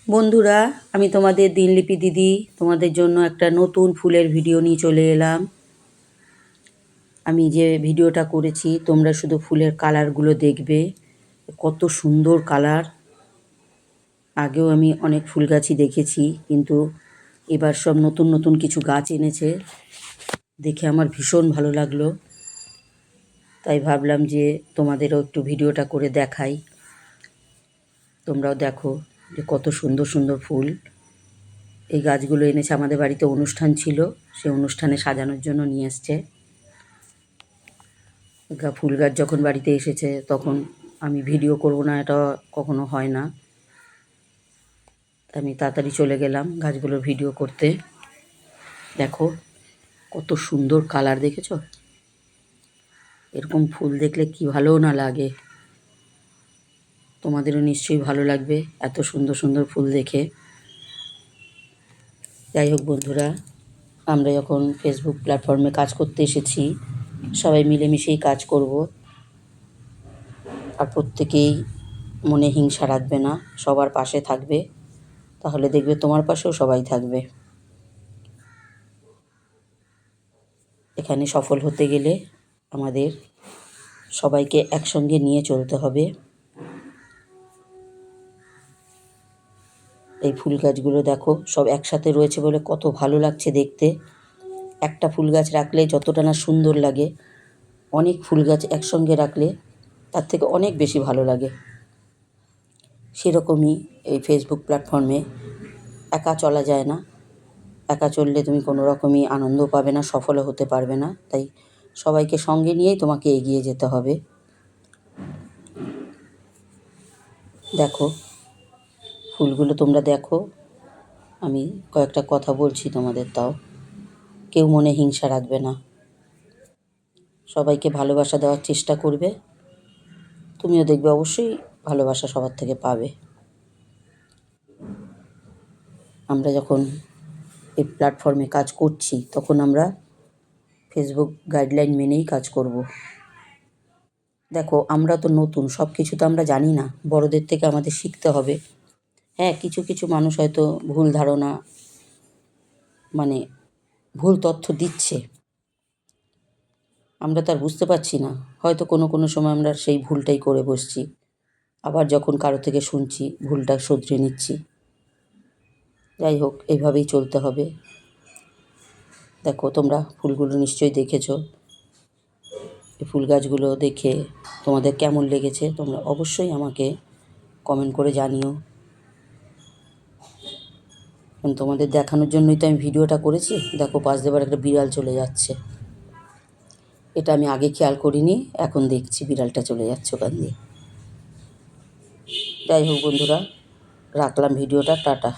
বন্ধুরা, আমি তোমাদের দিনলিপি দিদি তোমাদের জন্য একটা নতুন ফুলের ভিডিও নিয়ে চলে এলাম। আমি যে ভিডিওটা করেছি তোমরা শুধু ফুলের কালারগুলো দেখবে, কত সুন্দর কালার। আগেও আমি অনেক ফুল গাছই দেখেছি, কিন্তু এবার সব নতুন নতুন কিছু গাছ এনেছে, দেখে আমার ভীষণ ভালো লাগলো। তাই ভাবলাম যে তোমাদেরও একটু ভিডিওটা করে দেখাই, তোমরাও দেখো যে কত সুন্দর সুন্দর ফুল। এই গাছগুলো এনেছে, আমাদের বাড়িতে অনুষ্ঠান ছিল, সেই অনুষ্ঠানে সাজানোর জন্য নিয়ে এসছে। ফুল গাছ যখন বাড়িতে এসেছে তখন আমি ভিডিও করব না, এটা কখনো হয় না। আমি তাড়াতাড়ি চলে গেলাম গাছগুলোর ভিডিও করতে। দেখো কত সুন্দর কালার, দেখেছো? এরকম ফুল দেখলে কি ভালো না লাগে। তোমাদেরও নিশ্চয়ই ভালো লাগবে এত সুন্দর সুন্দর ফুল দেখে। যাই হোক বন্ধুরা, আমরা যখন ফেসবুক প্ল্যাটফর্মে কাজ করতে এসেছি, সবাই মিলেমিশেই কাজ করব। আর প্রত্যেকেই মনে হিংসা রাখবে না, সবার পাশে থাকবে, তাহলে দেখবে তোমার পাশেও সবাই থাকবে। এখানে সফল হতে গেলে আমাদের সবাইকে একসঙ্গে নিয়ে চলতে হবে। এই ফুল গাছগুলো দেখো সব একসাথে রয়েছে বলে কত ভালো লাগছে দেখতে। একটা ফুল গাছ রাখলে যতটা না সুন্দর লাগে, অনেক ফুল গাছ একসঙ্গে রাখলে তার থেকে অনেক বেশি ভালো লাগে। সেরকমই এই ফেসবুক প্ল্যাটফর্মে একা চলা যায় না, একা চললে তুমি কোনো রকমই আনন্দ পাবে না, সফলও হতে পারবে না। তাই সবাইকে সঙ্গে নিয়েই তোমাকে এগিয়ে যেতে হবে। দেখো ফুলগুলো তোমরা দেখো, আমি কয়েকটা কথা বলছি তোমাদের, তাও কেউ মনে হিংসা রাখবে না, সবাইকে ভালোবাসা দেওয়ার চেষ্টা করবে। তুমিও দেখবে অবশ্যই ভালোবাসা সবার থেকে পাবে। আমরা যখন এই প্ল্যাটফর্মে কাজ করছি তখন আমরা ফেসবুক গাইডলাইন মেনেই কাজ করব। দেখো আমরা তো নতুন, সব কিছু তো আমরা জানি না, বড়দের থেকে আমাদের শিখতে হবে। হ্যাঁ, কিছু কিছু মানুষ হয়তো ভুল ধারণা, মানে ভুল তথ্য দিচ্ছে, আমরা তার বুঝতে পারছি না, হয়তো কোনো কোনো সময় আমরা সেই ভুলটাই করে বসছি। আবার যখন কারো থেকে শুনছি ভুলটা শুধরে নিচ্ছি। যাই হোক, এইভাবেই চলতে হবে। দেখো তোমরা ফুলগুলো নিশ্চয়ই দেখেছো। এই ফুল গাছগুলো দেখে তোমাদের কেমন লেগেছে তোমরা অবশ্যই আমাকে কমেন্ট করে জানিও। তোমাদের দেখানোর জন্যই তো আমি ভিডিওটা করেছি। দেখো পাশ দিয়ে একটা বিড়াল চলে যাচ্ছে, এটা আমি আগে খেয়াল করিনি, এখন দেখছি বিড়ালটা চলে যাচ্ছে ওখান দিয়ে। যাই হোক বন্ধুরা, রাখলাম ভিডিওটা, টাটা।